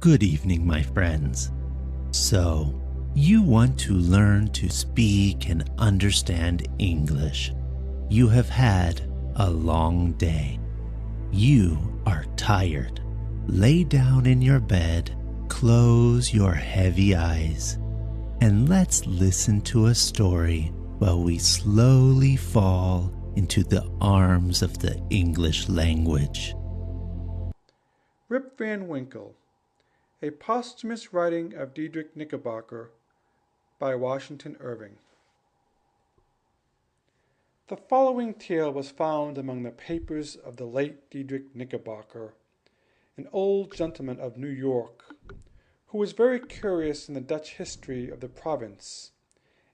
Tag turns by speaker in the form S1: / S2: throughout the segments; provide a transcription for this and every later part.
S1: Good evening, my friends. So, you want to learn to speak and understand English. You have had a long day. You are tired. Lay down in your bed, close your heavy eyes, and let's listen to a story while we slowly fall into the arms of the English language.
S2: Rip Van Winkle, a posthumous writing of Diedrich Knickerbocker by Washington Irving. The following tale was found among the papers of the late Diedrich Knickerbocker, an old gentleman of New York, who was very curious in the Dutch history of the province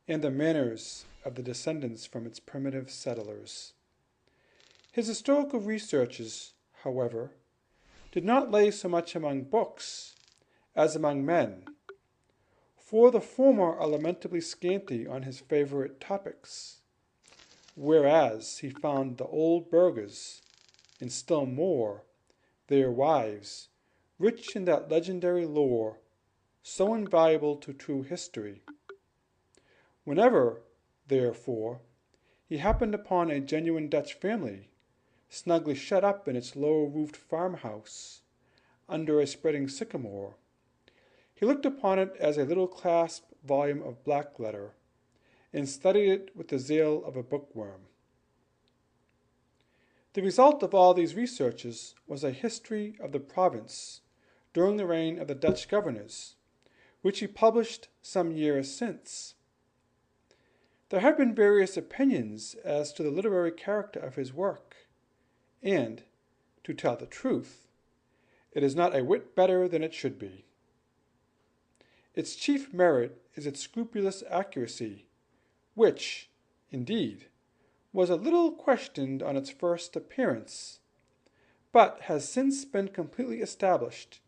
S2: and the manners of the descendants from its primitive settlers. His historical researches, however, did not lay so much among books as among men, for the former are lamentably scanty on his favorite topics, whereas he found the old burghers, and still more their wives, rich in that legendary lore so invaluable to true history. Whenever, therefore, he happened upon a genuine Dutch family, snugly shut up in its low-roofed farmhouse, under a spreading sycamore, he looked upon it as a little clasped volume of black letter, and studied it with the zeal of a bookworm. The result of all these researches was a history of the province during the reign of the Dutch governors, which he published some years since. There have been various opinions as to the literary character of his work, and, to tell the truth, it is not a whit better than it should be. Its chief merit is its scrupulous accuracy, which, indeed, was a little questioned on its first appearance, but has since been completely established,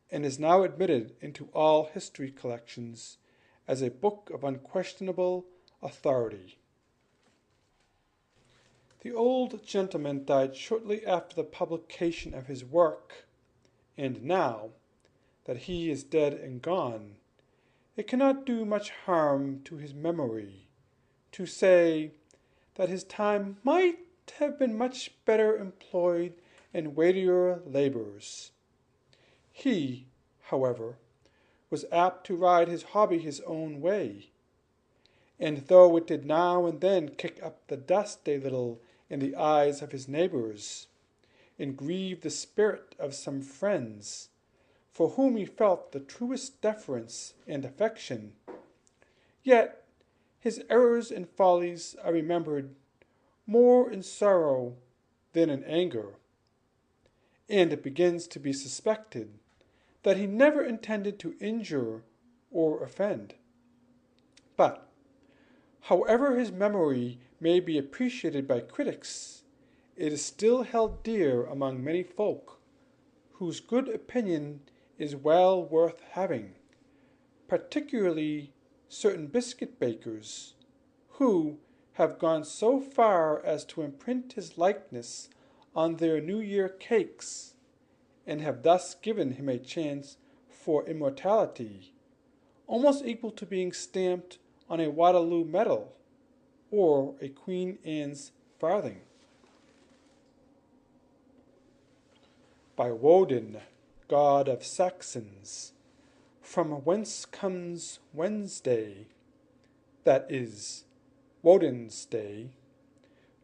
S2: and is now admitted into all history collections as a book of unquestionable authority. The old gentleman died shortly after the publication of his work, and now that he is dead and gone, it cannot do much harm to his memory to say that his time might have been much better employed in weightier labors. He, however, was apt to ride his hobby his own way, and though it did now and then kick up the dust a little in the eyes of his neighbors, and grieve the spirit of some friends, for whom he felt the truest deference and affection, yet his errors and follies are remembered more in sorrow than in anger, and it begins to be suspected that he never intended to injure or offend. But, however his memory may be appreciated by critics, it is still held dear among many folk, whose good opinion is well worth having, particularly certain biscuit bakers, who have gone so far as to imprint his likeness on their New Year cakes, and have thus given him a chance for immortality, almost equal to being stamped on a Waterloo medal or a Queen Anne's farthing. By Woden, god of Saxons, from whence comes Wednesday, that is, Woden's day.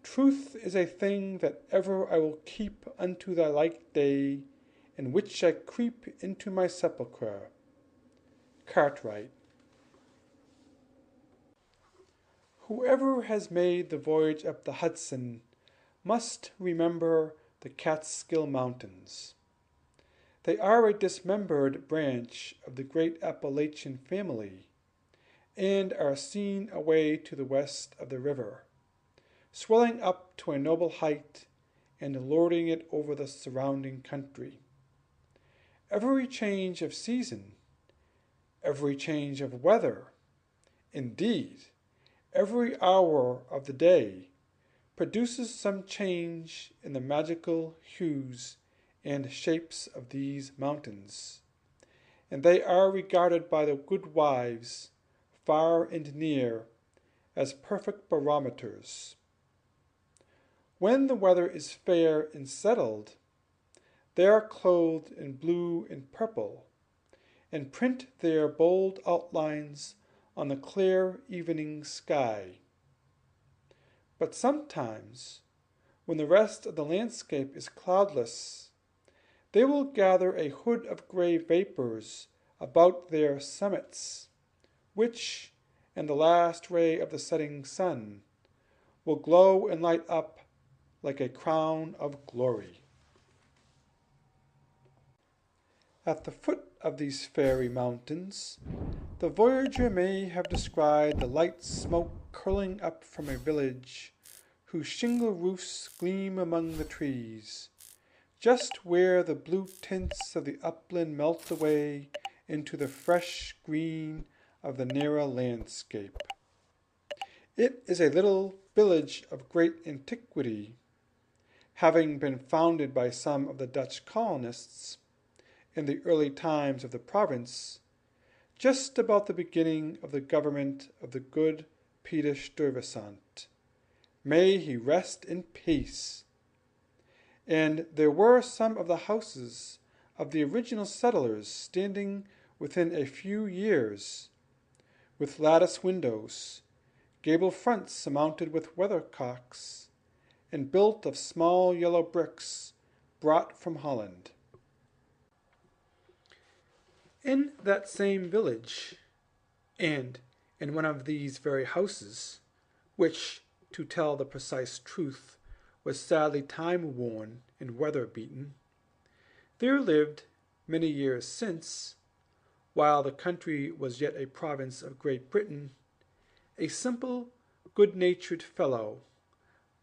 S2: Truth is a thing that ever I will keep unto thy like day, in which I creep into my sepulchre. Cartwright. Whoever has made the voyage up the Hudson must remember the Catskill Mountains. They are a dismembered branch of the great Appalachian family, and are seen away to the west of the river, swelling up to a noble height and lording it over the surrounding country. Every change of season, every change of weather, indeed, every hour of the day, produces some change in the magical hues and shapes of these mountains, and they are regarded by the good wives, far and near, as perfect barometers. When the weather is fair and settled, they are clothed in blue and purple, and print their bold outlines on the clear evening sky. But sometimes, when the rest of the landscape is cloudless, they will gather a hood of gray vapors about their summits, which, in the last ray of the setting sun, will glow and light up like a crown of glory. At the foot of these fairy mountains, the voyager may have descried the light smoke curling up from a village whose shingle roofs gleam among the trees, just where the blue tints of the upland melt away into the fresh green of the nearer landscape. It is a little village of great antiquity, having been founded by some of the Dutch colonists in the early times of the province, just about the beginning of the government of the good Peter Stuyvesant. May he rest in peace! And there were some of the houses of the original settlers standing within a few years, with lattice windows, gable fronts surmounted with weathercocks, and built of small yellow bricks brought from Holland. In that same village, and in one of these very houses, which, to tell the precise truth, was sadly time-worn and weather-beaten, there lived, many years since, while the country was yet a province of Great Britain, a simple, good-natured fellow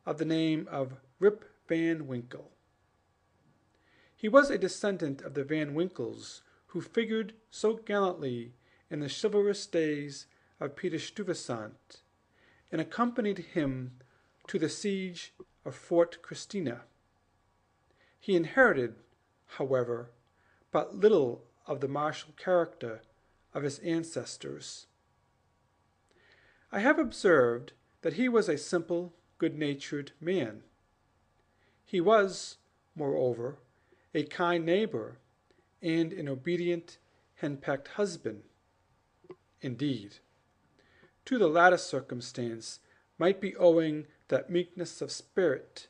S2: of the name of Rip Van Winkle. He was a descendant of the Van Winkles who figured so gallantly in the chivalrous days of Peter Stuyvesant, and accompanied him to the siege of Fort Christina. He inherited, however, but little of the martial character of his ancestors. I have observed that he was a simple, good-natured man. He was, moreover, a kind neighbor and an obedient, henpecked husband. Indeed, to the latter circumstance might be owing that meekness of spirit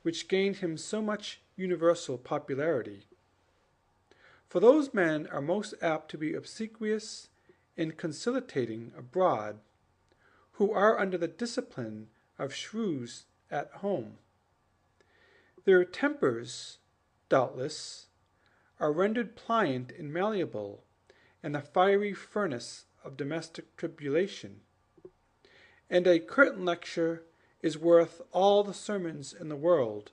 S2: which gained him so much universal popularity. For those men are most apt to be obsequious and conciliating abroad, who are under the discipline of shrews at home. Their tempers, doubtless, are rendered pliant and malleable in the fiery furnace of domestic tribulation, and a curtain lecture is worth all the sermons in the world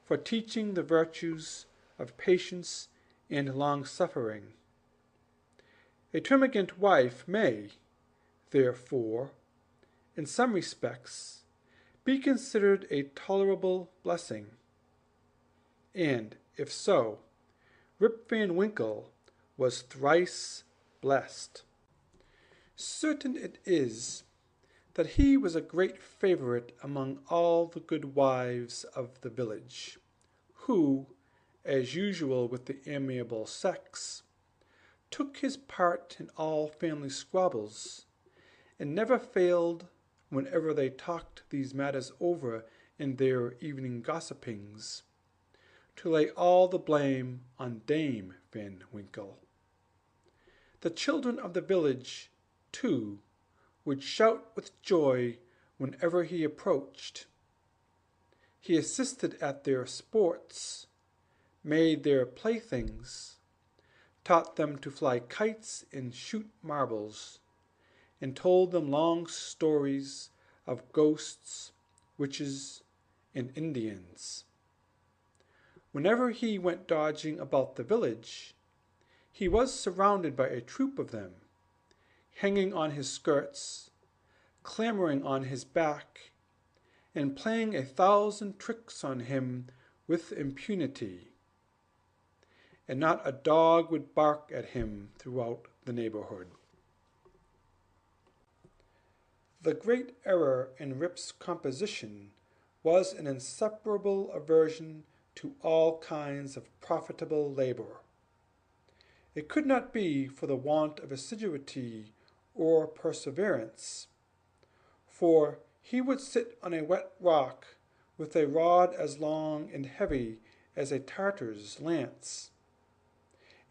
S2: for teaching the virtues of patience and long-suffering. A termagant wife may, therefore, in some respects, be considered a tolerable blessing, and, if so, Rip Van Winkle was thrice blessed. Certain it is that he was a great favorite among all the good wives of the village, who, as usual with the amiable sex, took his part in all family squabbles, and never failed, whenever they talked these matters over in their evening gossipings, to lay all the blame on Dame Van Winkle. The children of the village, too, would shout with joy whenever he approached. He assisted at their sports, made their playthings, taught them to fly kites and shoot marbles, and told them long stories of ghosts, witches, and Indians. Whenever he went dodging about the village, he was surrounded by a troop of them, hanging on his skirts, clambering on his back, and playing 1,000 tricks on him with impunity. and not a dog would bark at him throughout the neighborhood. The great error in Rip's composition was an inseparable aversion to all kinds of profitable labor. It could not be for the want of assiduity or perseverance, for he would sit on a wet rock with a rod as long and heavy as a Tartar's lance,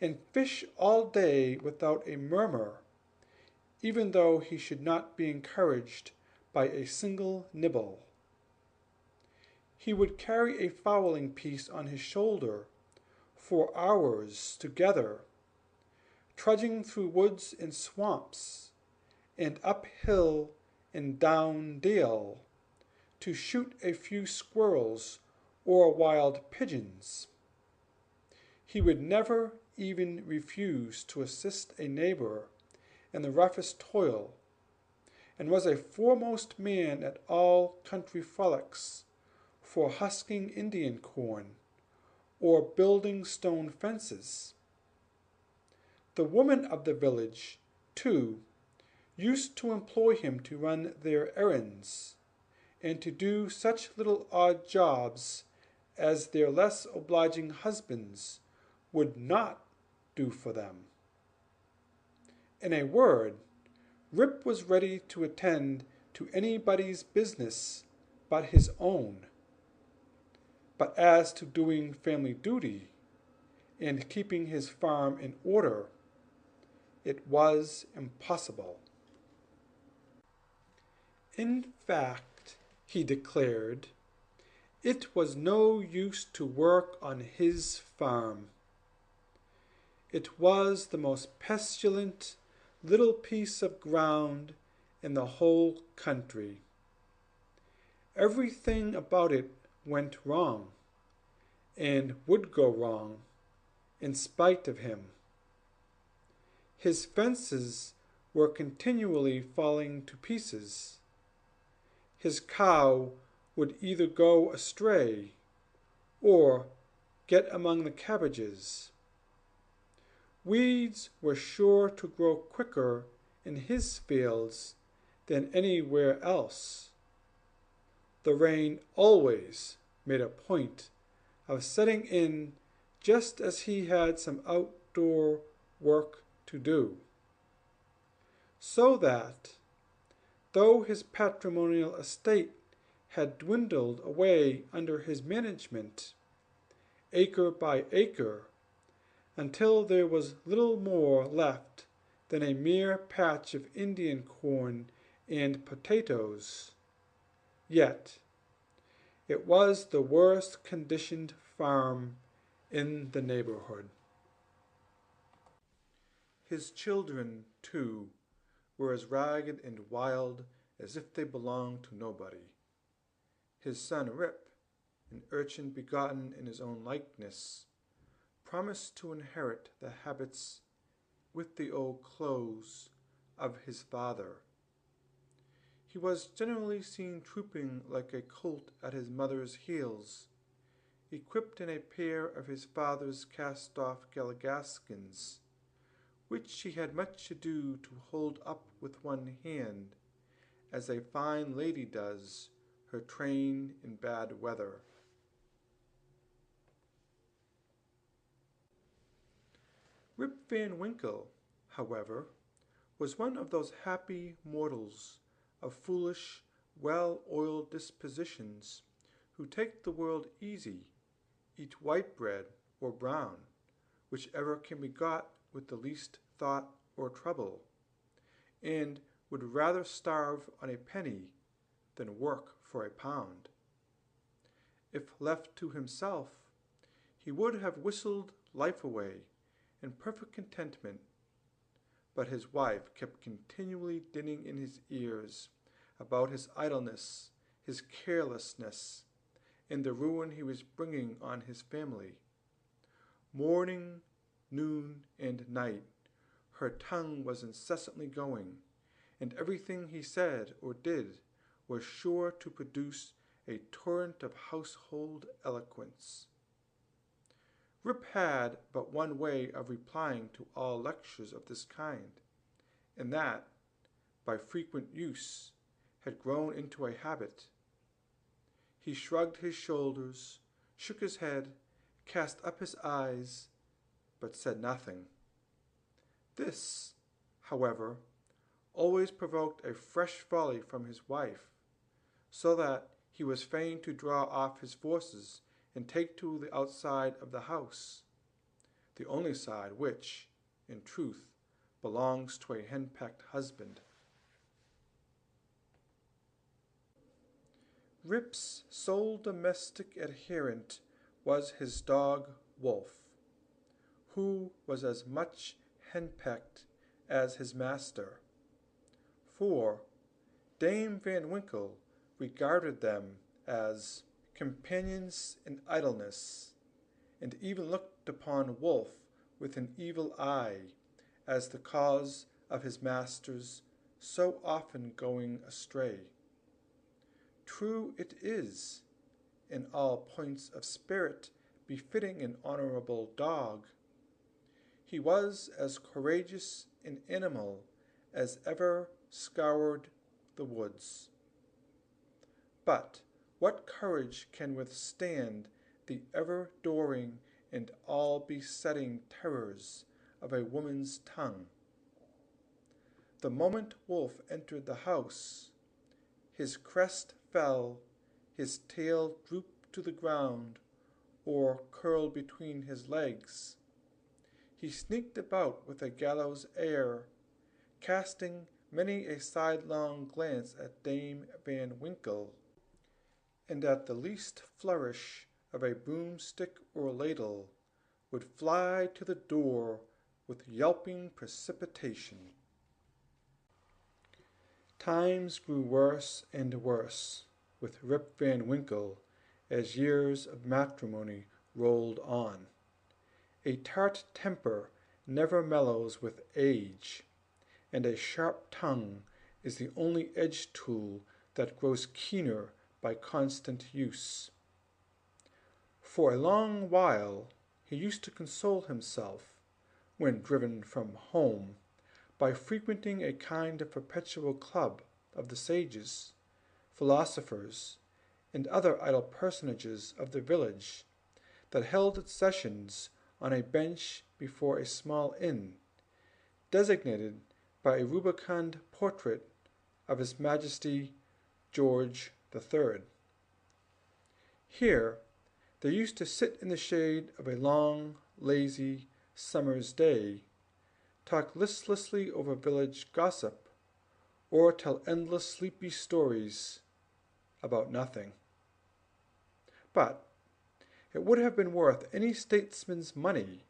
S2: and fish all day without a murmur, even though he should not be encouraged by a single nibble. He would carry a fowling piece on his shoulder for hours together, trudging through woods and swamps, and up hill and down dale, to shoot a few squirrels or wild pigeons. He would never even refuse to assist a neighbor in the roughest toil, and was a foremost man at all country frolics for husking Indian corn or building stone fences. The women of the village, too, used to employ him to run their errands, and to do such little odd jobs as their less obliging husbands would not do for them. In a word, Rip was ready to attend to anybody's business but his own. But as to doing family duty and keeping his farm in order, it was impossible. In fact, he declared, it was no use to work on his farm. It was the most pestilent little piece of ground in the whole country. Everything about it went wrong, and would go wrong, in spite of him. His fences were continually falling to pieces. His cow would either go astray or get among the cabbages. Weeds were sure to grow quicker in his fields than anywhere else. The rain always made a point of setting in just as he had some outdoor work to do, so that, though his patrimonial estate had dwindled away under his management, acre by acre, until there was little more left than a mere patch of Indian corn and potatoes, yet it was the worst conditioned farm in the neighborhood. His children, too, were as ragged and wild as if they belonged to nobody. His son Rip, an urchin begotten in his own likeness, promised to inherit the habits with the old clothes of his father. He was generally seen trooping like a colt at his mother's heels, equipped in a pair of his father's cast-off galligaskins, which he had much ado to hold up with one hand, as a fine lady does her train in bad weather. Rip Van Winkle, however, was one of those happy mortals of foolish, well-oiled dispositions who take the world easy, eat white bread or brown, whichever can be got with the least thought or trouble, and would rather starve on a penny than work for a pound. If left to himself, he would have whistled life away in perfect contentment, but his wife kept continually dinning in his ears about his idleness, his carelessness, and the ruin he was bringing on his family. Morning, noon, and night, her tongue was incessantly going, and everything he said or did was sure to produce a torrent of household eloquence. Rip had but one way of replying to all lectures of this kind, and that, by frequent use, had grown into a habit. He shrugged his shoulders, shook his head, cast up his eyes, but said nothing. This, however, always provoked a fresh volley from his wife, so that he was fain to draw off his forces and take to the outside of the house, the only side which, in truth, belongs to a henpecked husband. Rip's sole domestic adherent was his dog Wolf, who was as much henpecked as his master, for Dame Van Winkle regarded them as companions in idleness, and even looked upon Wolf with an evil eye as the cause of his master's so often going astray. True it is, in all points of spirit befitting an honorable dog, he was as courageous an animal as ever scoured the woods. But what courage can withstand the ever-doring and all-besetting terrors of a woman's tongue? The moment Wolf entered the house, his crest fell, his tail drooped to the ground, or curled between his legs. He sneaked about with a gallows air, casting many a sidelong glance at Dame Van Winkle, and at the least flourish of a broomstick or ladle would fly to the door with yelping precipitation. Times grew worse and worse with Rip Van Winkle as years of matrimony rolled on. A tart temper never mellows with age, and a sharp tongue is the only edge tool that grows keener by constant use. For a long while he used to console himself, when driven from home, by frequenting a kind of perpetual club of the sages, philosophers, and other idle personages of the village, that held its sessions on a bench before a small inn, designated by a rubicund portrait of His Majesty George III. Here they used to sit in the shade of a long, lazy summer's day, talk listlessly over village gossip, or tell endless sleepy stories about nothing. But it would have been worth any statesman's money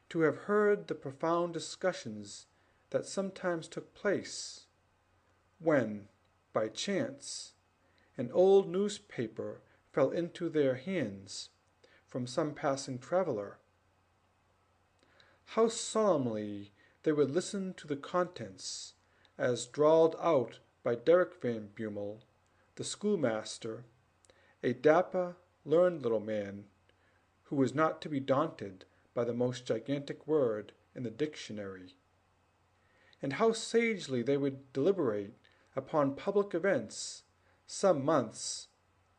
S2: to have heard the profound discussions that sometimes took place, when, by chance, an old newspaper fell into their hands from some passing traveler. How solemnly they would listen to the contents, as drawled out by Derrick Van Bummel, the schoolmaster, a dapper, learned little man, who was not to be daunted by the most gigantic word in the dictionary. And how sagely they would deliberate upon public events some months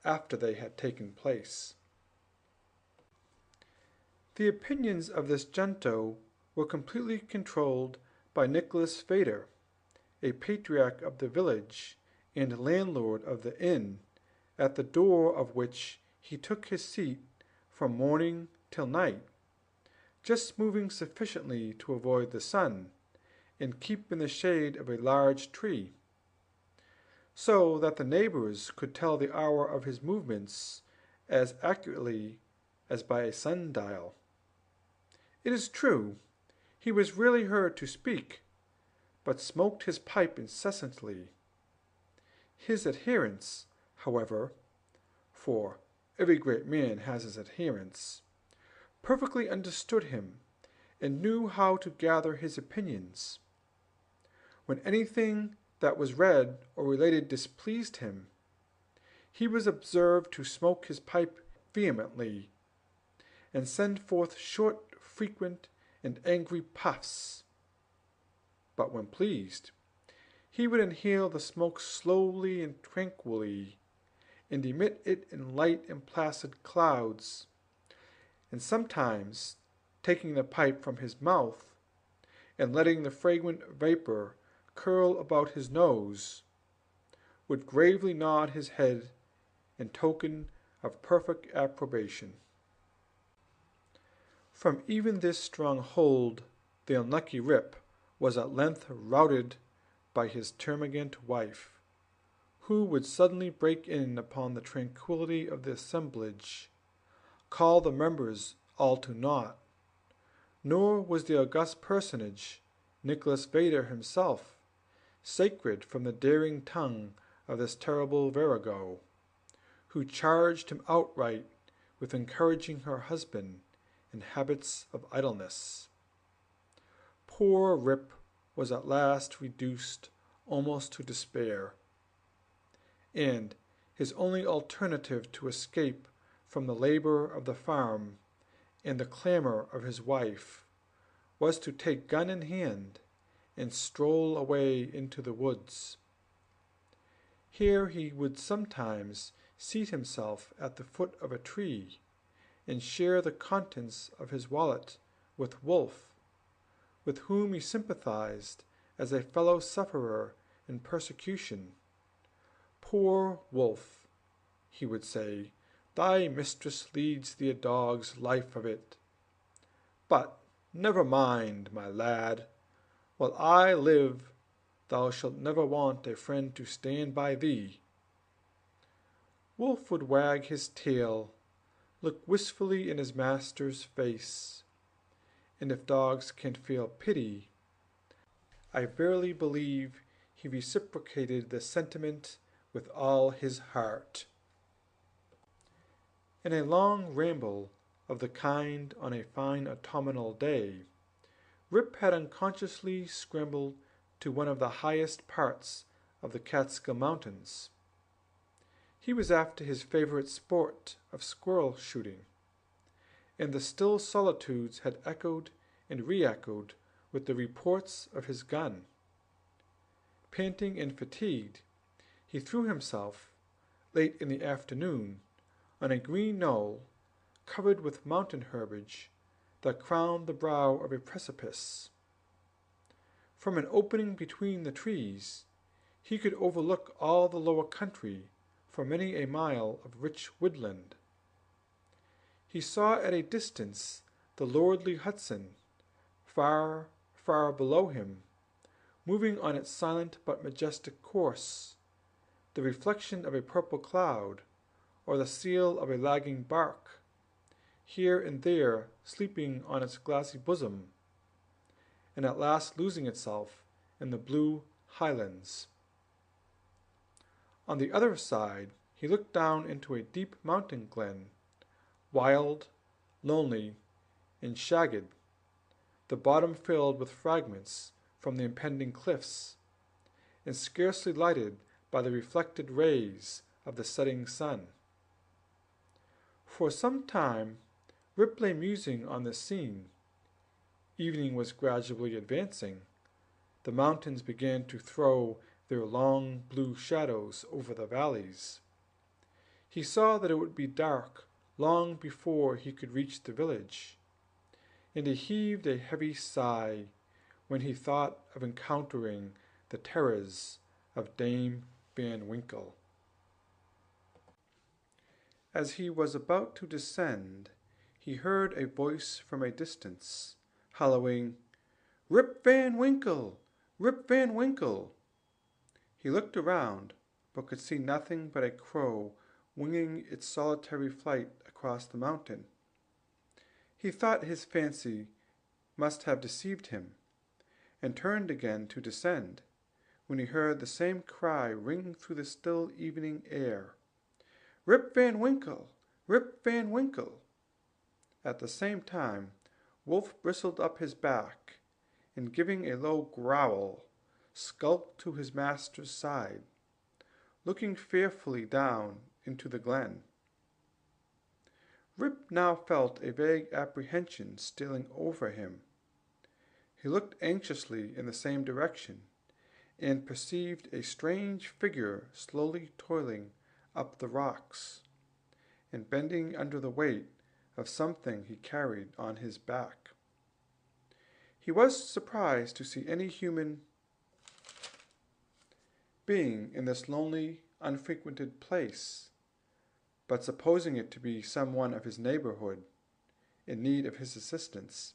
S2: after they had taken place. The opinions of this junto were completely controlled by Nicholas Fader, a patriarch of the village and landlord of the inn, at the door of which he took his seat from morning till night, just moving sufficiently to avoid the sun, and keep in the shade of a large tree, so that the neighbors could tell the hour of his movements as accurately as by a sundial. It is true, he was rarely heard to speak, but smoked his pipe incessantly. His adherents, however, for every great man has his adherents, perfectly understood him, and knew how to gather his opinions. When anything that was read or related displeased him, he was observed to smoke his pipe vehemently, and send forth short, frequent, and angry puffs. But when pleased, he would inhale the smoke slowly and tranquilly, and emit it in light and placid clouds, and sometimes, taking the pipe from his mouth, and letting the fragrant vapor curl about his nose, would gravely nod his head in token of perfect approbation. From even this strong hold the unlucky Rip was at length routed by his termagant wife, who would suddenly break in upon the tranquillity of the assemblage, call the members all to naught, nor was the august personage, Nicholas Vader himself, sacred from the daring tongue of this terrible virago, who charged him outright with encouraging her husband in habits of idleness. Poor Rip was at last reduced almost to despair, and his only alternative to escape from the labor of the farm and the clamor of his wife was to take gun in hand and stroll away into the woods. Here he would sometimes seat himself at the foot of a tree and share the contents of his wallet with Wolf, with whom he sympathized as a fellow sufferer in persecution. "Poor Wolf," he would say, "thy mistress leads thee a dog's life of it. But never mind, my lad, while I live thou shalt never want a friend to stand by thee." Wolf would wag his tail, look wistfully in his master's face, and if dogs can feel pity, I verily believe he reciprocated the sentiment with all his heart. In a long ramble of the kind on a fine autumnal day, Rip had unconsciously scrambled to one of the highest parts of the Catskill Mountains. He was after his favorite sport of squirrel shooting, and the still solitudes had echoed and re-echoed with the reports of his gun. Panting and fatigued, he threw himself, late in the afternoon, on a green knoll covered with mountain herbage that crowned the brow of a precipice. From an opening between the trees he could overlook all the lower country for many a mile of rich woodland. He saw at a distance the lordly Hudson, far, far below him, moving on its silent but majestic course, the reflection of a purple cloud, or the seal of a lagging bark, here and there sleeping on its glassy bosom, and at last losing itself in the blue highlands. On the other side he looked down into a deep mountain glen, wild, lonely, and shagged, the bottom filled with fragments from the impending cliffs, and scarcely lighted by the reflected rays of the setting sun. For some time Rip lay musing on this scene. Evening was gradually advancing. The mountains began to throw their long blue shadows over the valleys. He saw that it would be dark long before he could reach the village, and he heaved a heavy sigh when he thought of encountering the terrors of Dame Van Winkle. As he was about to descend, he heard a voice from a distance, hallooing, "Rip Van Winkle! Rip Van Winkle!" He looked around, but could see nothing but a crow winging its solitary flight across the mountain. He thought his fancy must have deceived him, and turned again to descend, when he heard the same cry ring through the still evening air, "Rip Van Winkle! Rip Van Winkle!" At the same time Wolf bristled up his back, and giving a low growl, skulked to his master's side, looking fearfully down into the glen. Rip now felt a vague apprehension stealing over him. He looked anxiously in the same direction, and perceived a strange figure slowly toiling up the rocks, and bending under the weight of something he carried on his back. He was surprised to see any human being in this lonely, unfrequented place, but supposing it to be some one of his neighborhood in need of his assistance,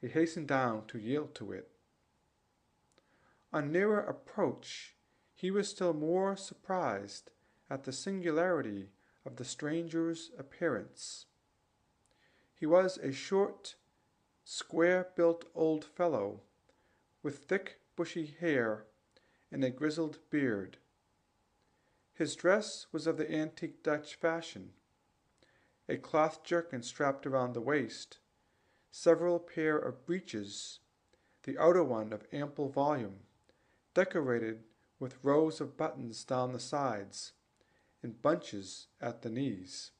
S2: he hastened down to yield to it. On nearer approach, he was still more surprised at the singularity of the stranger's appearance. He was a short, square-built old fellow, with thick, bushy hair and a grizzled beard. His dress was of the antique Dutch fashion, a cloth jerkin strapped around the waist, several pair of breeches, the outer one of ample volume, decorated with rows of buttons down the sides and bunches at the knees.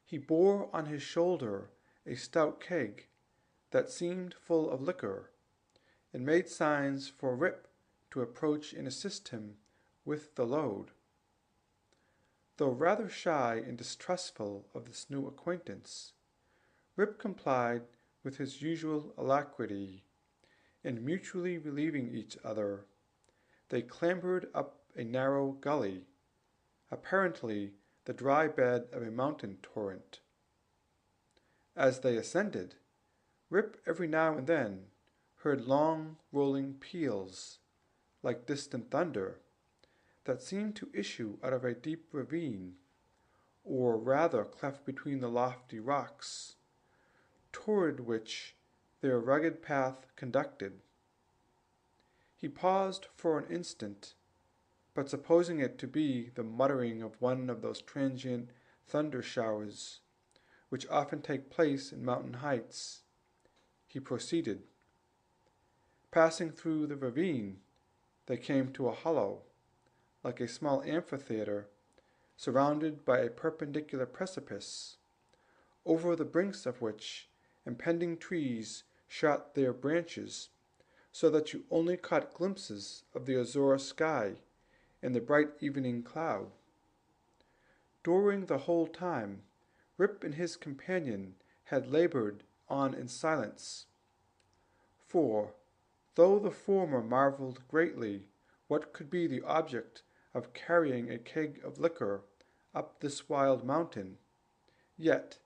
S2: He bore on his shoulder a stout keg that seemed full of liquor, and made signs for Rip to approach and assist him with the load. Though rather shy and distrustful of this new acquaintance, Rip complied with his usual alacrity, and mutually relieving each other, they clambered up a narrow gully, apparently the dry bed of a mountain torrent. As they ascended, Rip every now and then heard long rolling peals, like distant thunder, that seemed to issue out of a deep ravine, or rather cleft between the lofty rocks, toward which their rugged path conducted. He paused for an instant, but supposing it to be the muttering of one of those transient thunder showers which often take place in mountain heights, he proceeded. Passing through the ravine, they came to a hollow, like a small amphitheater, surrounded by a perpendicular precipice, over the brinks of which impending trees shot their branches, so that you only caught glimpses of the azure sky and the bright evening cloud. During the whole time, Rip and his companion had labored on in silence, for, though the former marveled greatly what could be the object of carrying a keg of liquor up this wild mountain, yet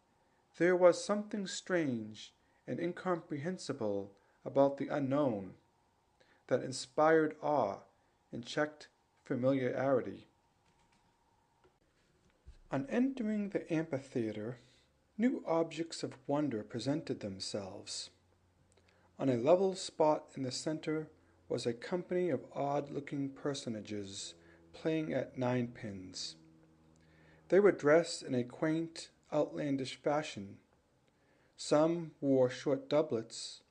S2: there was something strange and incomprehensible about the unknown that inspired awe and checked familiarity. On entering the amphitheater, new objects of wonder presented themselves. On a level spot in the center was a company of odd-looking personages playing at ninepins. They were dressed in a quaint, outlandish fashion. Some wore short doublets,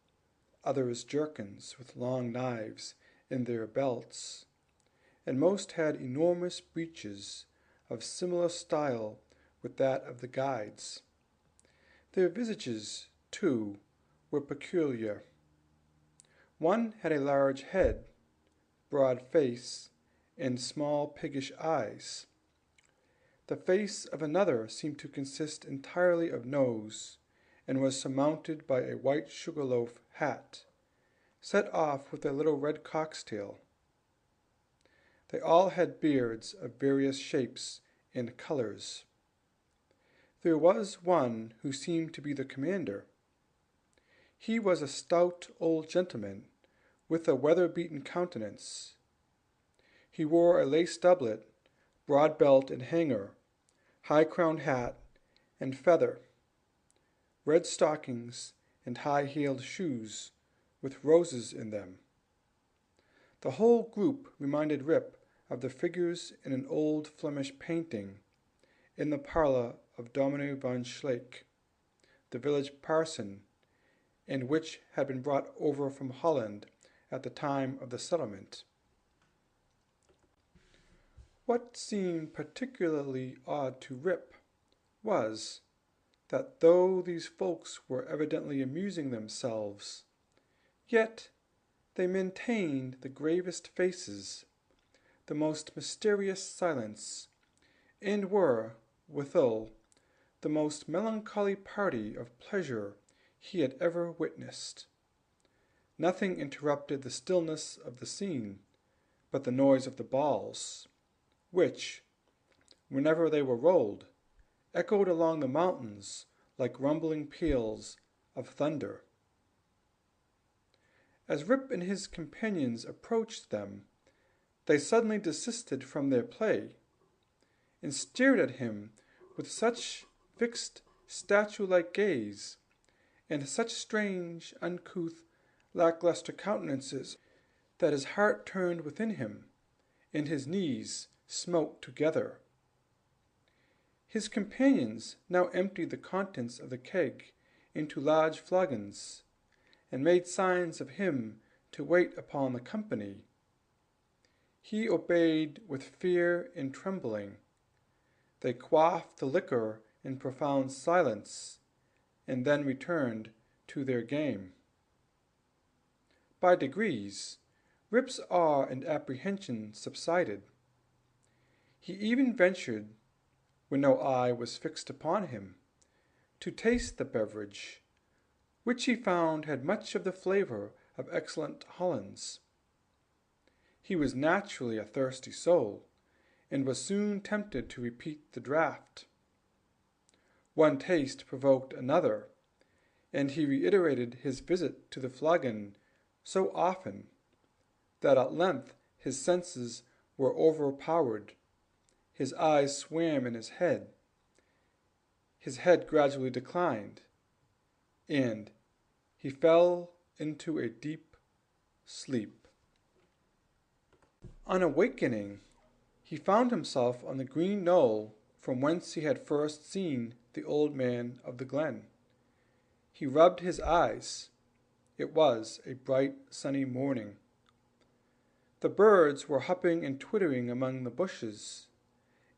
S2: others jerkins with long knives in their belts, and most had enormous breeches of similar style with that of the guides. Their visages, too, were peculiar. One had a large head, broad face, and small piggish eyes. The face of another seemed to consist entirely of nose, and was surmounted by a white sugar-loaf hat, set off with a little red cock's tail. They all had beards of various shapes and colors. There was one who seemed to be the commander. He was a stout old gentleman, with a weather-beaten countenance. He wore a lace doublet, broad belt and hanger, high-crowned hat and feather, red stockings, and high-heeled shoes with roses in them. The whole group reminded Rip of the figures in an old Flemish painting in the parlour of Dominee van Schleck, the village parson, and which had been brought over from Holland at the time of the settlement. What seemed particularly odd to Rip was that though these folks were evidently amusing themselves, yet they maintained the gravest faces, the most mysterious silence, and were, withal, the most melancholy party of pleasure he had ever witnessed. Nothing interrupted the stillness of the scene but the noise of the balls, which, whenever they were rolled, echoed along the mountains like rumbling peals of thunder. As Rip and his companions approached them, they suddenly desisted from their play, and stared at him with such fixed statue-like gaze, and such strange, uncouth, lackluster countenances, that his heart turned within him, and his knees smote together. His companions now emptied the contents of the keg into large flagons, and made signs of him to wait upon the company. He obeyed with fear and trembling. They quaffed the liquor in profound silence, and then returned to their game. By degrees, Rip's awe and apprehension subsided. He even ventured, when no eye was fixed upon him, to taste the beverage, which he found had much of the flavor of excellent Hollands. He was naturally a thirsty soul, and was soon tempted to repeat the draught. One taste provoked another, and he reiterated his visit to the flagon so often that at length his senses were overpowered. His eyes swam in his head gradually declined, and he fell into a deep sleep. On awakening, he found himself on the green knoll from whence he had first seen the old man of the glen. He rubbed his eyes. It was a bright, sunny morning. The birds were hopping and twittering among the bushes,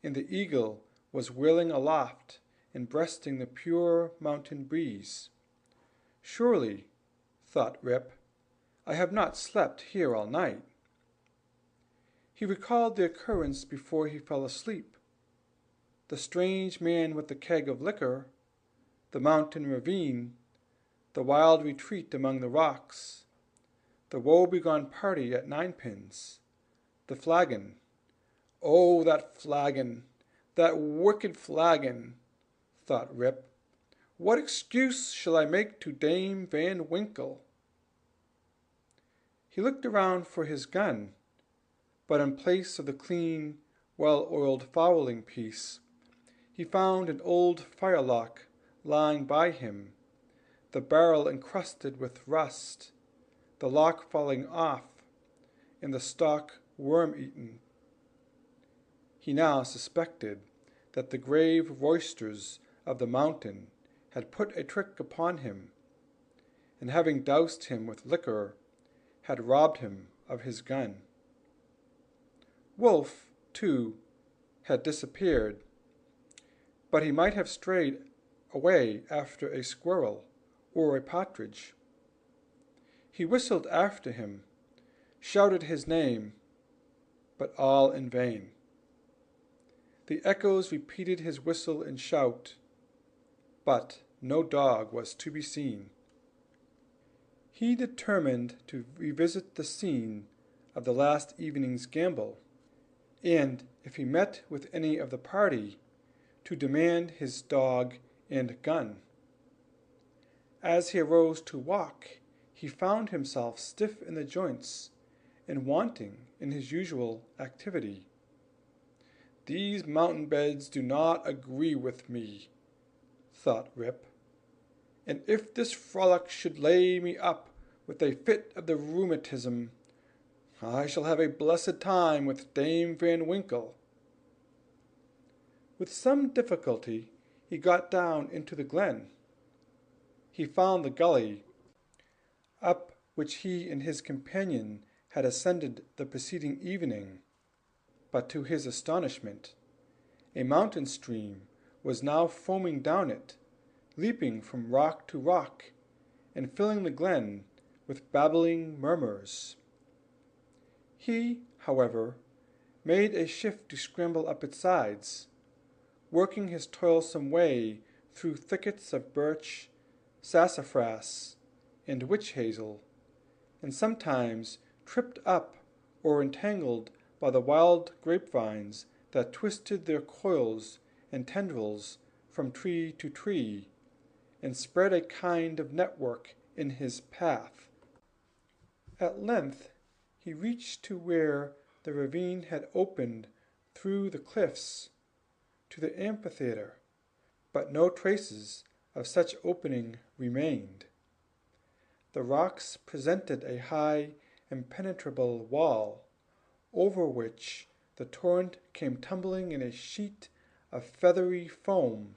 S2: and the eagle was wheeling aloft and breasting the pure mountain breeze. Surely, thought Rip, I have not slept here all night. He recalled the occurrence before he fell asleep. The strange man with the keg of liquor, the mountain ravine, the wild retreat among the rocks, the woe-begone party at Ninepins, the flagon. Oh, that flagon, that wicked flagon, thought Rip. What excuse shall I make to Dame Van Winkle? He looked around for his gun, but in place of the clean, well-oiled fowling piece, he found an old firelock lying by him, the barrel encrusted with rust, the lock falling off, and the stock worm-eaten. He now suspected that the grave roisters of the mountain had put a trick upon him, and having doused him with liquor, had robbed him of his gun. Wolf, too, had disappeared, but he might have strayed away after a squirrel or a partridge. He whistled after him, shouted his name, but all in vain. The echoes repeated his whistle and shout, but no dog was to be seen. He determined to revisit the scene of the last evening's gambol, and if he met with any of the party, to demand his dog and gun. As he arose to walk, he found himself stiff in the joints and wanting in his usual activity. These mountain beds do not agree with me, thought Rip, and if this frolic should lay me up with a fit of the rheumatism, I shall have a blessed time with Dame Van Winkle. With some difficulty he got down into the glen. He found the gully, up which he and his companion had ascended the preceding evening, but to his astonishment, a mountain stream was now foaming down it, leaping from rock to rock, and filling the glen with babbling murmurs. He, however, made a shift to scramble up its sides, working his toilsome way through thickets of birch, sassafras, and witch hazel, and sometimes tripped up or entangled by the wild grapevines that twisted their coils and tendrils from tree to tree, and spread a kind of network in his path. At length he reached to where the ravine had opened through the cliffs to the amphitheatre, but no traces of such opening remained. The rocks presented a high, impenetrable wall, over which the torrent came tumbling in a sheet of feathery foam,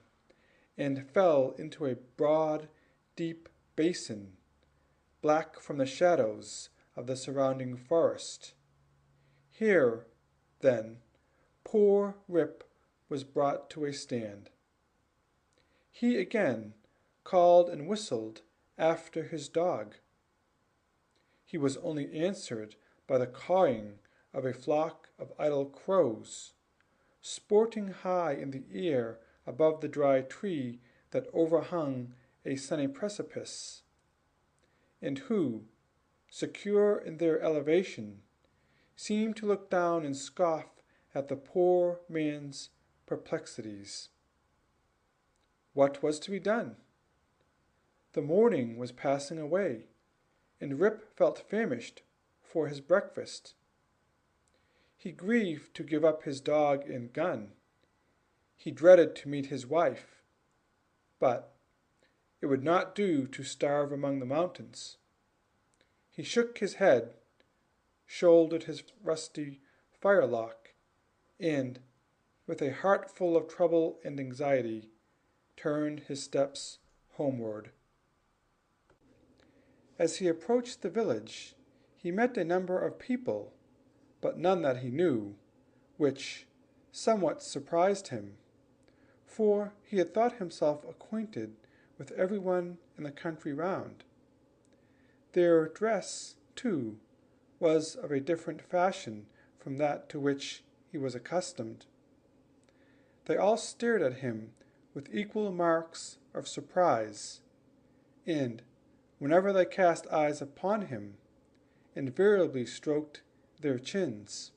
S2: and fell into a broad, deep basin, black from the shadows of the surrounding forest. Here, then, poor Rip was brought to a stand. He again called and whistled after his dog. He was only answered by the cawing of a flock of idle crows, sporting high in the air above the dry tree that overhung a sunny precipice, and who, secure in their elevation, seemed to look down and scoff at the poor man's perplexities. What was to be done? The morning was passing away, and Rip felt famished for his breakfast. He grieved to give up his dog and gun. He dreaded to meet his wife, but it would not do to starve among the mountains. He shook his head, shouldered his rusty firelock, and, with a heart full of trouble and anxiety, turned his steps homeward. As he approached the village, he met a number of people, but none that he knew, which somewhat surprised him, for he had thought himself acquainted with everyone in the country round. Their dress, too, was of a different fashion from that to which he was accustomed. They all stared at him with equal marks of surprise, and, whenever they cast eyes upon him, invariably stroked their chins.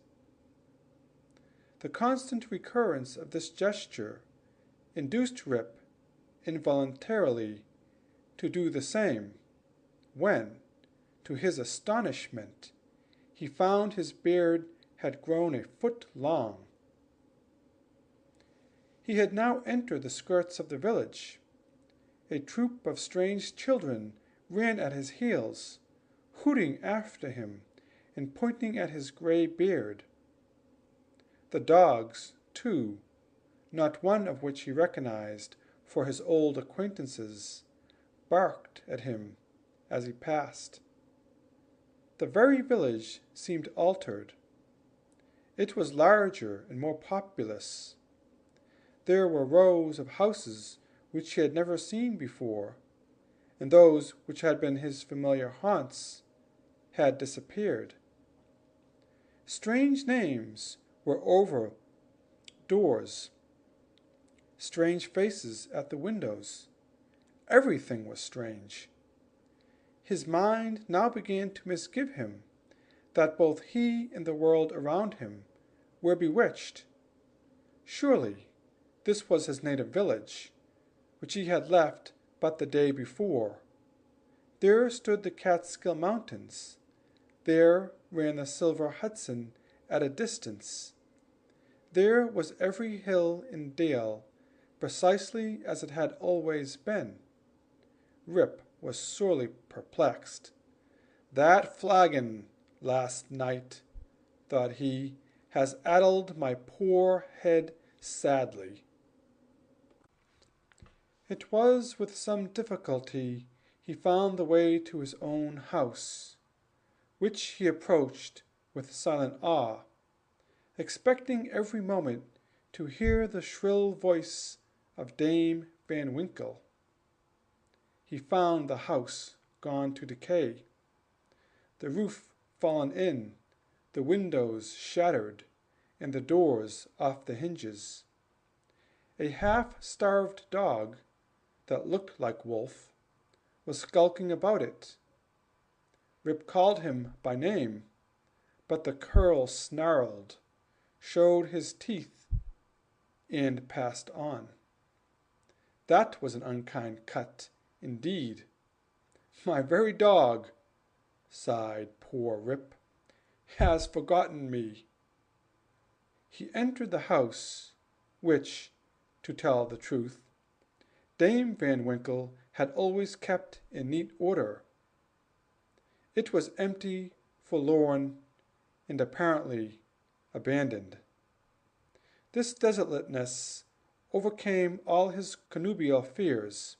S2: The constant recurrence of this gesture induced Rip, involuntarily, to do the same, when, to his astonishment, he found his beard had grown a foot long. He had now entered the skirts of the village. A troop of strange children ran at his heels, hooting after him and pointing at his gray beard. The dogs, too, not one of which he recognized for his old acquaintances, barked at him as he passed. The very village seemed altered. It was larger and more populous. There were rows of houses which he had never seen before, and those which had been his familiar haunts had disappeared. Strange names were over doors, strange faces at the windows. Everything was strange. His mind now began to misgive him that both he and the world around him were bewitched. Surely this was his native village, which he had left but the day before. There stood the Catskill Mountains. There ran the silver Hudson at a distance. There was every hill and dale, precisely as it had always been. Rip was sorely perplexed. That flagon last night, thought he, has addled my poor head sadly. It was with some difficulty he found the way to his own house, which he approached with silent awe, expecting every moment to hear the shrill voice of Dame Van Winkle. He found the house gone to decay, the roof fallen in, the windows shattered, and the doors off the hinges. A half-starved dog, that looked like Wolf, was skulking about it. Rip called him by name, but the cur snarled, showed his teeth, and passed on. That was an unkind cut, indeed. My very dog, sighed poor Rip, has forgotten me. He entered the house, which, to tell the truth, Dame Van Winkle had always kept in neat order. It was empty, forlorn, and apparently abandoned. This desolateness overcame all his connubial fears.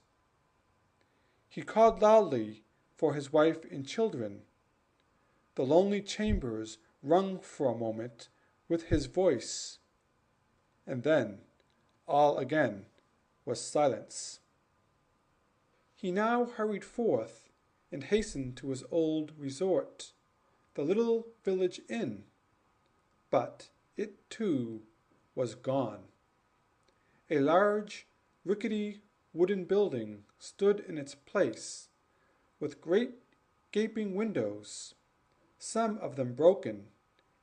S2: He called loudly for his wife and children. The lonely chambers rung for a moment with his voice, and then all again was silence. He now hurried forth and hastened to his old resort, the little village inn, but it too was gone. A large, rickety wooden building stood in its place, with great gaping windows, some of them broken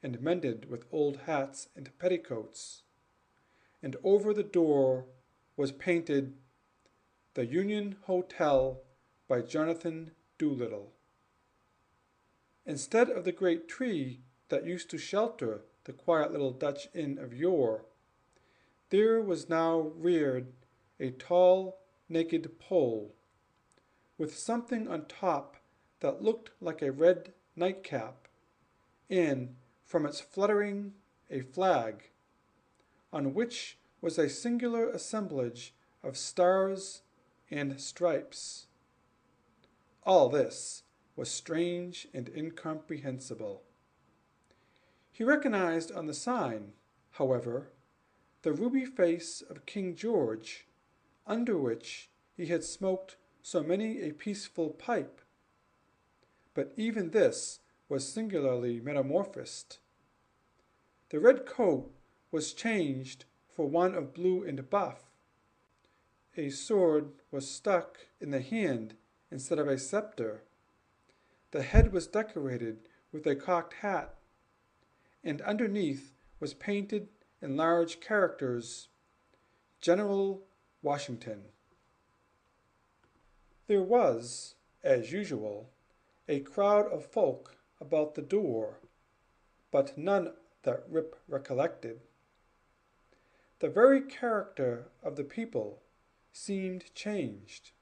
S2: and mended with old hats and petticoats, and over the door was painted "The Union Hotel by Jonathan Doolittle." Instead of the great tree that used to shelter the quiet little Dutch inn of yore, there was now reared a tall, naked pole, with something on top that looked like a red nightcap, and from its fluttering a flag, on which was a singular assemblage of stars and stripes. All this was strange and incomprehensible. He recognized on the sign, however, the ruby face of King George, under which he had smoked so many a peaceful pipe. But even this was singularly metamorphosed. The red coat was changed for one of blue and buff. A sword was stuck in the hand instead of a scepter. The head was decorated with a cocked hat, and underneath was painted in large characters, "General Washington." There was, as usual, a crowd of folk about the door, but none that Rip recollected. The very character of the people seemed changed.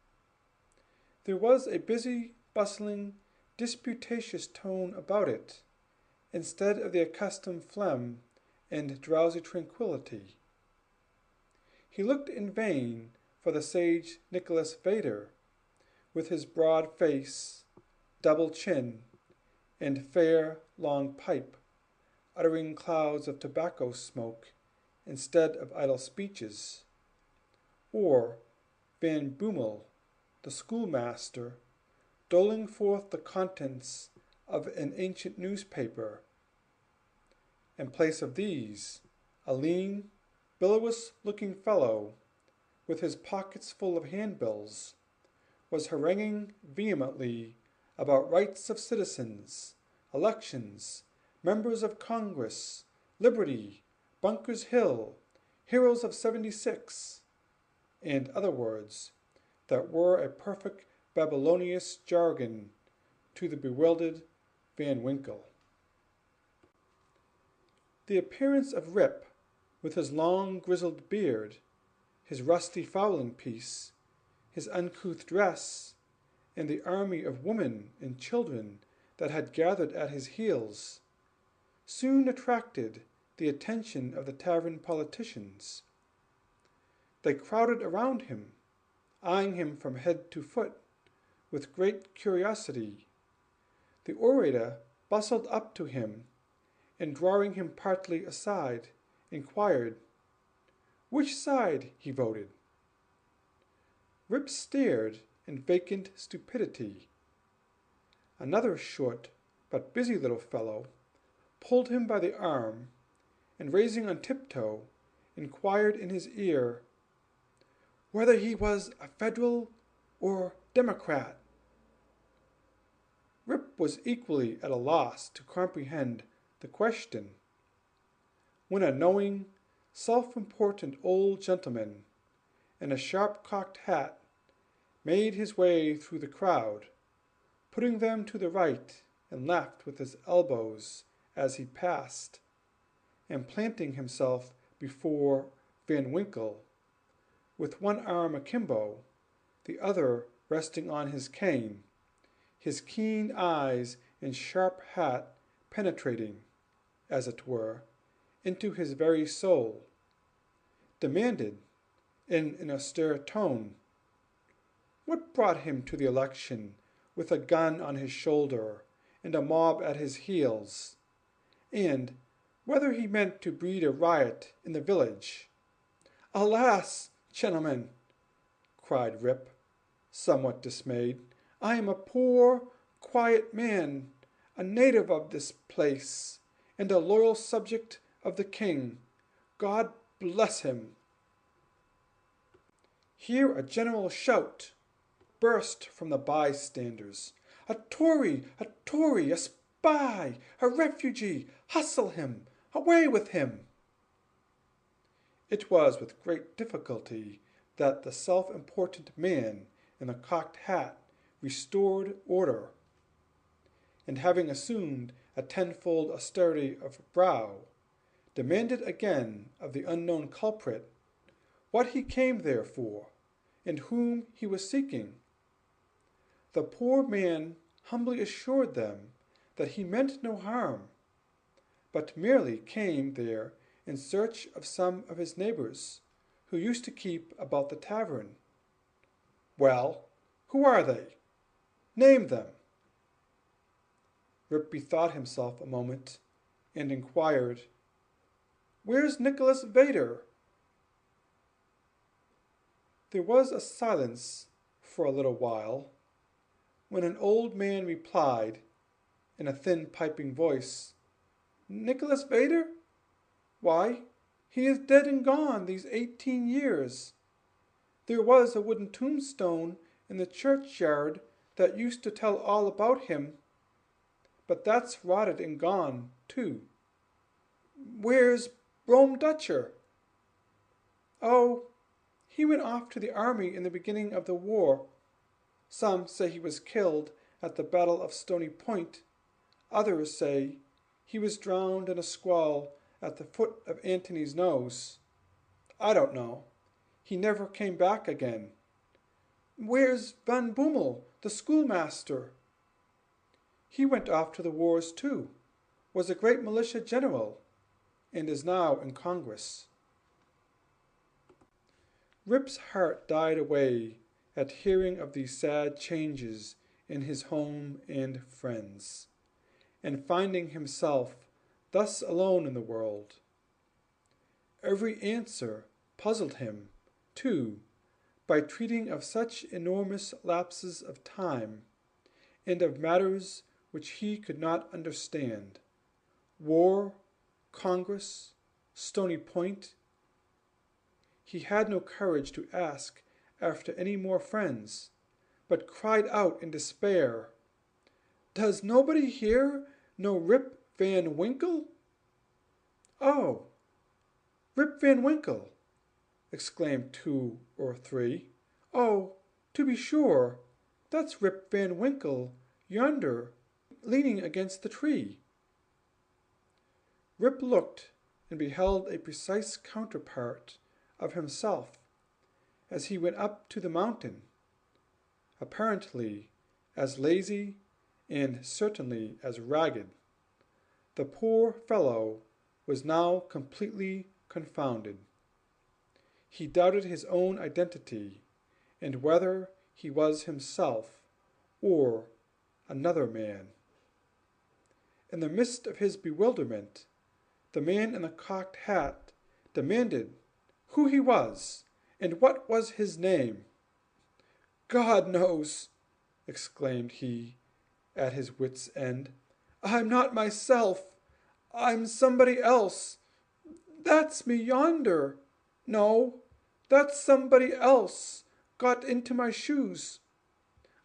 S2: There was a busy, bustling, disputatious tone about it, instead of the accustomed phlegm and drowsy tranquillity. He looked in vain for the sage Nicholas Vader, with his broad face, double chin, and fair, long pipe, uttering clouds of tobacco smoke instead of idle speeches, or Van Bommel, the schoolmaster, doling forth the contents of an ancient newspaper. In place of these, a lean, bilious-looking fellow, with his pockets full of handbills, was haranguing vehemently about rights of citizens, elections, members of Congress, liberty, Bunker's Hill, heroes of '76, and other words that were a perfect Babylonian jargon to the bewildered Van Winkle. The appearance of Rip, with his long grizzled beard, his rusty fowling-piece, his uncouth dress, and the army of women and children that had gathered at his heels, soon attracted the attention of the tavern politicians. They crowded around him, eyeing him from head to foot with great curiosity. The orator bustled up to him, and drawing him partly aside, inquired which side he voted. Rip stared in vacant stupidity. Another short but busy little fellow pulled him by the arm, and raising on tiptoe, inquired in his ear whether he was a Federal or Democrat. Rip was equally at a loss to comprehend the question, when a knowing, self-important old gentleman in a sharp-cocked hat made his way through the crowd, putting them to the right and left with his elbows as he passed, and planting himself before Van Winkle, with one arm akimbo, the other resting on his cane, his keen eyes and sharp hat penetrating, as it were, into his very soul, demanded, in an austere tone, what brought him to the election with a gun on his shoulder and a mob at his heels, and whether he meant to breed a riot in the village. "Alas, gentlemen," cried Rip, somewhat dismayed, "I am a poor, quiet man, a native of this place, and a loyal subject of the king. God bless him." Here a general shout burst from the bystanders. "A Tory! A Tory! A spy! A refugee! Hustle him! Away with him!" It was with great difficulty that the self-important man in the cocked hat restored order, and having assumed a tenfold austerity of brow, demanded again of the unknown culprit what he came there for, and whom he was seeking. The poor man humbly assured them that he meant no harm, but merely came there in search of some of his neighbors who used to keep about the tavern. "Well, who are they? Name them." Rip bethought himself a moment, and inquired, "Where's Nicholas Vader?" There was a silence for a little while, when an old man replied, in a thin piping voice, "Nicholas Vader? Why, he is dead and gone these 18 years. There was a wooden tombstone in the churchyard that used to tell all about him, but that's rotted and gone, too. Where's Brome Dutcher?" "Oh, he went off to the army in the beginning of the war. Some say he was killed at the Battle of Stony Point. Others say he was drowned in a squall at the foot of Antony's Nose. I don't know. He never came back again." "Where's Van Bommel, the schoolmaster?" "He went off to the wars too, was a great militia general, and is now in Congress." Rip's heart died away at hearing of these sad changes in his home and friends, and finding himself thus alone in the world. Every answer puzzled him, too, by treating of such enormous lapses of time, and of matters which he could not understand. War, Congress, Stony Point. He had no courage to ask after any more friends, but cried out in despair, "Does nobody here know Rip Van Winkle?" "Oh, Rip Van Winkle!" exclaimed 2 or 3. "Oh, to be sure, that's Rip Van Winkle yonder, leaning against the tree." Rip looked and beheld a precise counterpart of himself as he went up to the mountain, apparently as lazy and certainly as ragged. The poor fellow was now completely confounded. He doubted his own identity, and whether he was himself or another man. In the midst of his bewilderment, the man in the cocked hat demanded who he was and what was his name. God knows, exclaimed he, at his wits' end. I'm not myself. I'm somebody else. That's me yonder. No, that's somebody else got into my shoes.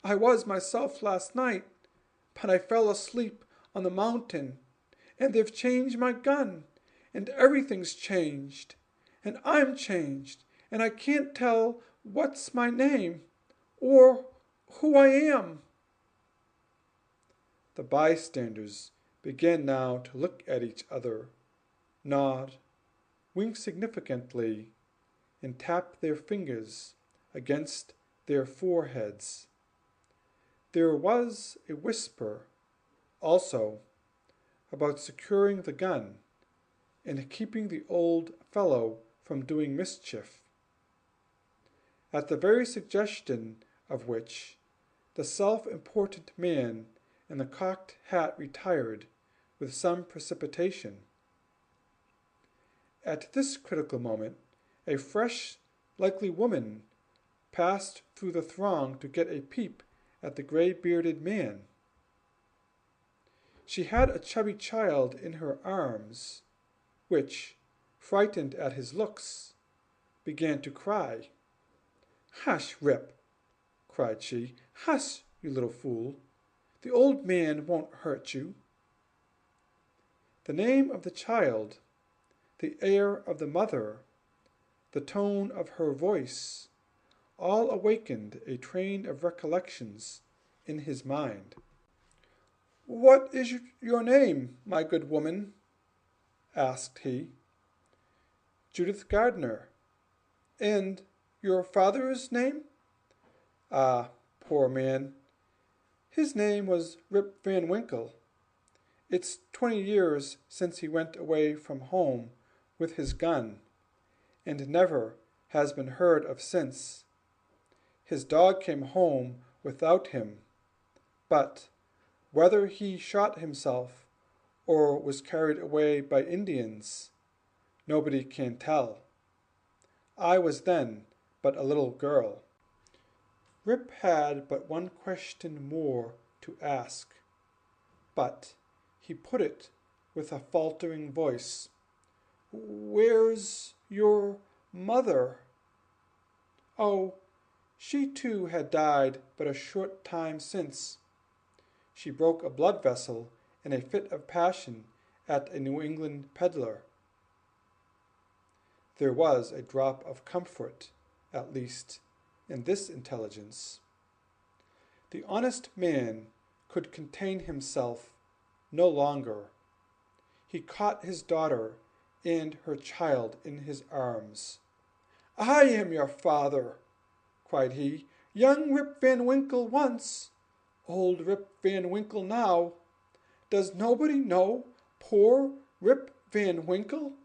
S2: I was myself last night, but I fell asleep on the mountain, and they've changed my gun, and everything's changed, and I'm changed, and I can't tell what's my name or who I am. The bystanders began now to look at each other, nod, wink significantly, and tap their fingers against their foreheads. There was a whisper, also, about securing the gun and keeping the old fellow from doing mischief, at the very suggestion of which the self-important man in the cocked hat retired with some precipitation. At this critical moment, a fresh, likely woman passed through the throng to get a peep at the gray-bearded man. She had a chubby child in her arms, which, frightened at his looks, began to cry. "Hush, Rip!" cried she. "Hush, you little fool! The old man won't hurt you." The name of the child, the air of the mother, the tone of her voice, all awakened a train of recollections in his mind. "What is your name, my good woman?" asked he. "Judith Gardner." "And your father's name?" "Ah, poor man, his name was Rip Van Winkle. It's 20 years since he went away from home with his gun, and never has been heard of since. His dog came home without him, but whether he shot himself or was carried away by Indians, nobody can tell. I was then but a little girl." Rip had but one question more to ask, but he put it with a faltering voice. "Where's your mother?" "Oh, she too had died but a short time since. She broke a blood vessel in a fit of passion at a New England peddler." There was a drop of comfort, at least, in this intelligence. The honest man could contain himself no longer. He caught his daughter and her child in his arms. "I am your father," cried he. "Young Rip Van Winkle once, old Rip Van Winkle now. Does nobody know poor Rip Van Winkle?"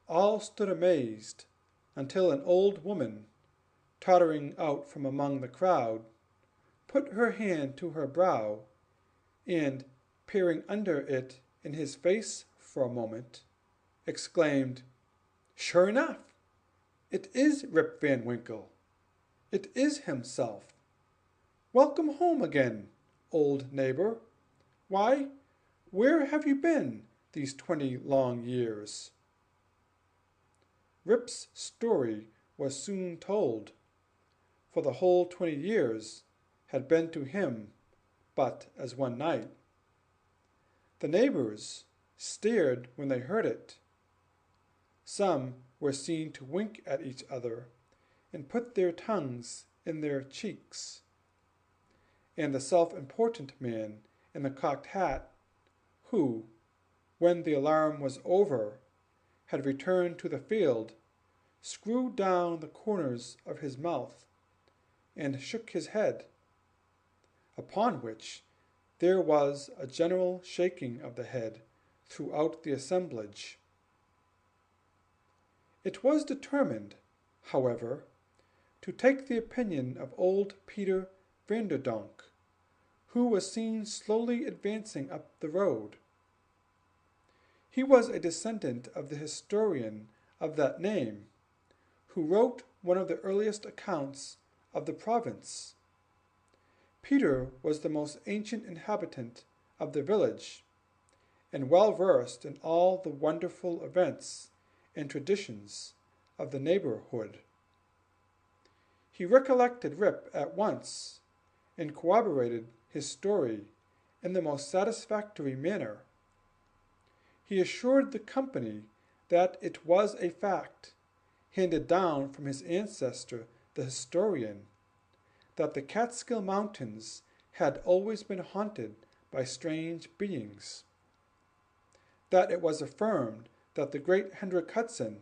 S2: All stood amazed, until an old woman, tottering out from among the crowd, put her hand to her brow, and, peering under it in his face for a moment, exclaimed, "Sure enough, it is Rip Van Winkle. It is himself. Welcome home again, old neighbor. Why, where have you been these 20 long years?" Rip's story was soon told, for the whole 20 years had been to him but as one night. The neighbors stared when they heard it. Some were seen to wink at each other and put their tongues in their cheeks. And the self-important man in the cocked hat, who, when the alarm was over, had returned to the field, screwed down the corners of his mouth and shook his head, upon which there was a general shaking of the head throughout the assemblage. It was determined, however, to take the opinion of old Peter Vanderdonk, who was seen slowly advancing up the road. He was a descendant of the historian of that name, who wrote one of the earliest accounts of the province. Peter was the most ancient inhabitant of the village, and well versed in all the wonderful events and traditions of the neighborhood. He recollected Rip at once, and corroborated his story in the most satisfactory manner. He assured the company that it was a fact, handed down from his ancestor the historian, that the Catskill Mountains had always been haunted by strange beings, that it was affirmed that the great Hendrik Hudson,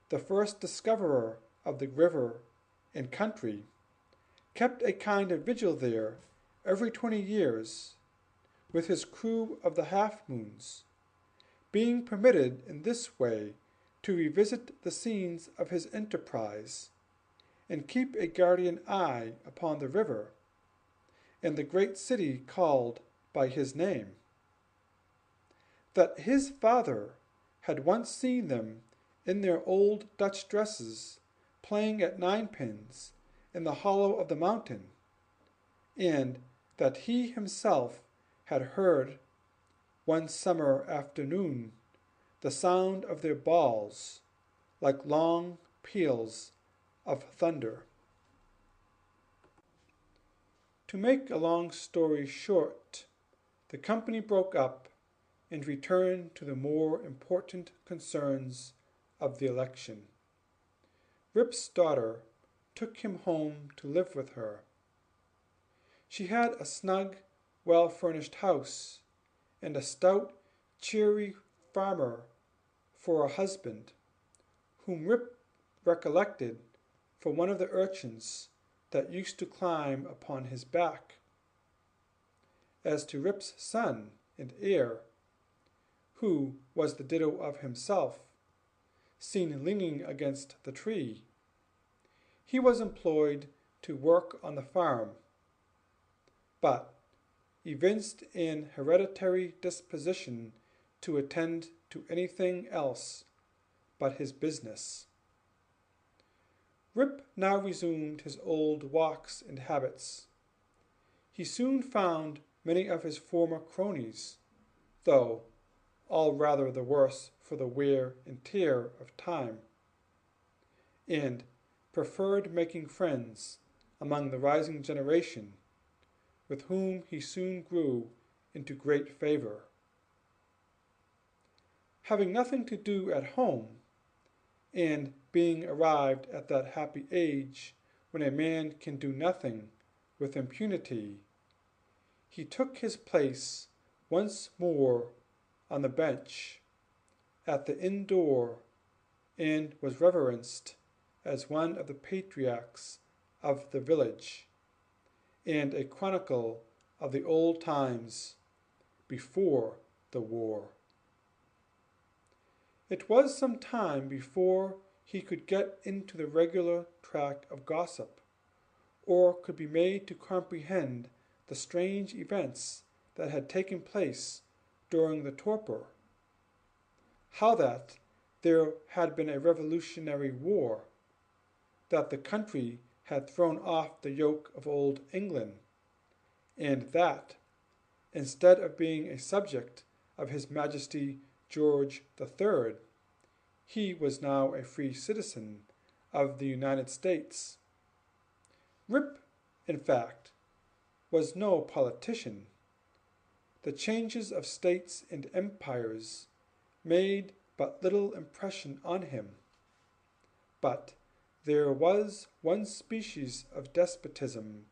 S2: the first discoverer of the river and country, kept a kind of vigil there every 20 years with his crew of the half-moons, being permitted in this way to revisit the scenes of his enterprise and keep a guardian eye upon the river and the great city called by his name. That his father had once seen them in their old Dutch dresses playing at ninepins in the hollow of the mountain, and that he himself had heard, one summer afternoon, the sound of their balls, like long peals of thunder. To make a long story short, the company broke up and returned to the more important concerns of the election. Rip's daughter took him home to live with her. She had a snug, well-furnished house, and a stout, cheery farmer for a husband, whom Rip recollected for one of the urchins that used to climb upon his back. As to Rip's son and heir, who was the ditto of himself, seen leaning against the tree, he was employed to work on the farm, but evinced an hereditary disposition to attend to anything else but his business. Rip now resumed his old walks and habits. He soon found many of his former cronies, though all rather the worse for the wear and tear of time, and preferred making friends among the rising generation, with whom he soon grew into great favor. Having nothing to do at home, and being arrived at that happy age when a man can do nothing with impunity, he took his place once more on the bench at the inn door, and was reverenced as one of the patriarchs of the village, and a chronicle of the old times before the war. It was some time before he could get into the regular track of gossip, or could be made to comprehend the strange events that had taken place during the torpor. How that there had been a revolutionary war, that the country had thrown off the yoke of old England, and that, instead of being a subject of His Majesty George III, he was now a free citizen of the United States. Rip, in fact, was no politician. The changes of states and empires made but little impression on him, but there was one species of despotism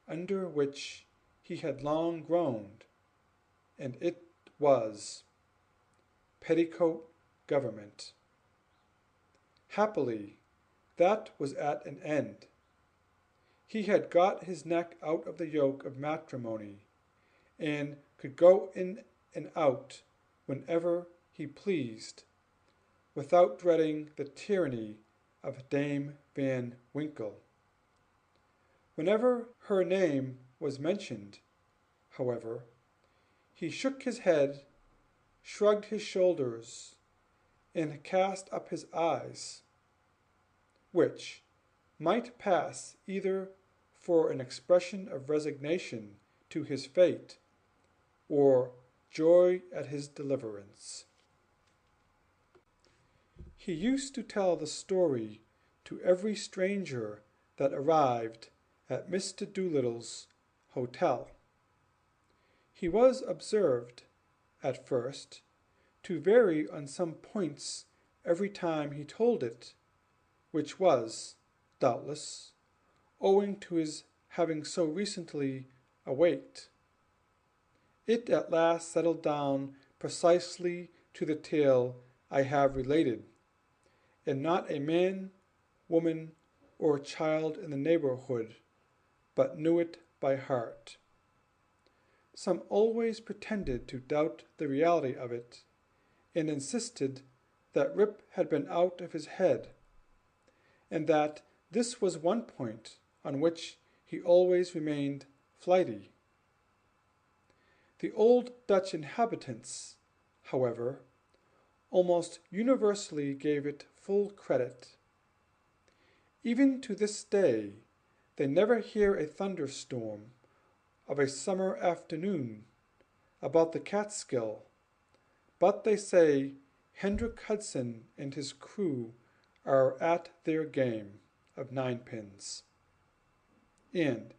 S2: under which he had long groaned, and it was petticoat government. Happily, that was at an end. He had got his neck out of the yoke of matrimony, and could go in and out whenever he pleased, without dreading the tyranny of Dame Van Winkle. Whenever her name was mentioned, however, he shook his head, shrugged his shoulders, and cast up his eyes, which, might pass either for an expression of resignation to his fate or joy at his deliverance. He used to tell the story to every stranger that arrived at Mr. Doolittle's hotel. He was observed, at first, to vary on some points every time he told it, which was, doubtless, owing to his having so recently awaked. It at last settled down precisely to the tale I have related, and not a man, woman, or child in the neighborhood but knew it by heart. Some always pretended to doubt the reality of it, and insisted that Rip had been out of his head, and that this was one point on which he always remained flighty. The old Dutch inhabitants, however, almost universally gave it full credit. Even to this day, they never hear a thunderstorm of a summer afternoon about the Catskill, but they say Hendrik Hudson and his crew are at their game of ninepins. And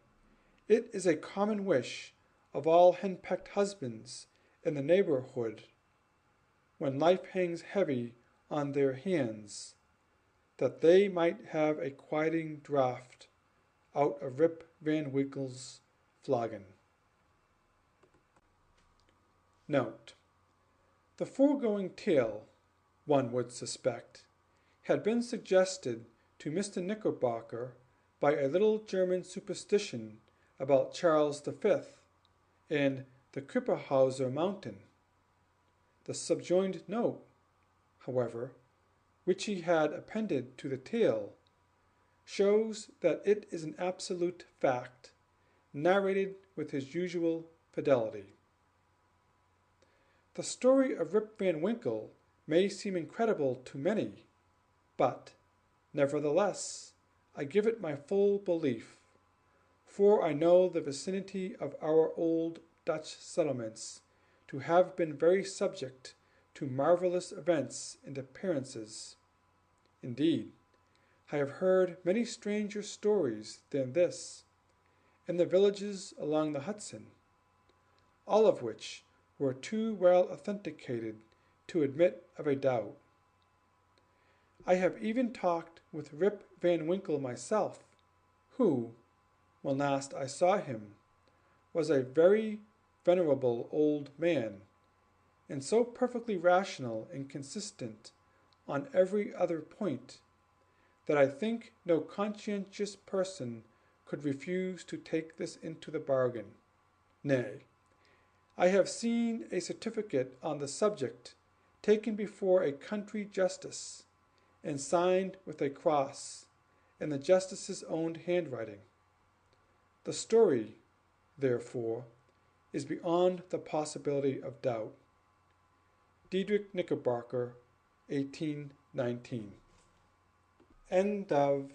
S2: it is a common wish of all henpecked husbands in the neighborhood, when life hangs heavy on their hands, that they might have a quieting draught out of Rip Van Winkle's flagon. Note: the foregoing tale, one would suspect, had been suggested to Mr. Knickerbocker by a little German superstition about Charles V and the Kipperhauser mountain. The subjoined note, however, which he had appended to the tale, shows that it is an absolute fact, narrated with his usual fidelity. The story of Rip Van Winkle may seem incredible to many, but, nevertheless, I give it my full belief, for I know the vicinity of our old Dutch settlements to have been very subject to marvelous events and appearances. Indeed, I have heard many stranger stories than this in the villages along the Hudson, all of which were too well authenticated to admit of a doubt. I have even talked with Rip Van Winkle myself, who, when last I saw him, was a very venerable old man, and so perfectly rational and consistent on every other point, that I think no conscientious person could refuse to take this into the bargain. Nay, I have seen a certificate on the subject taken before a country justice, and signed with a cross, in the justice's own handwriting. The story, therefore, is beyond the possibility of doubt. Diedrich Knickerbocker, 1819. End of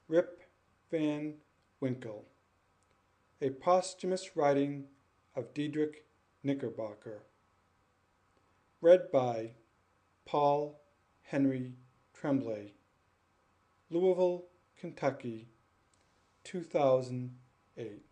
S2: Rip Van Winkle, a posthumous writing of Diedrich Knickerbocker. Read by Paul Henry Tremblay, Louisville, Kentucky, 2008.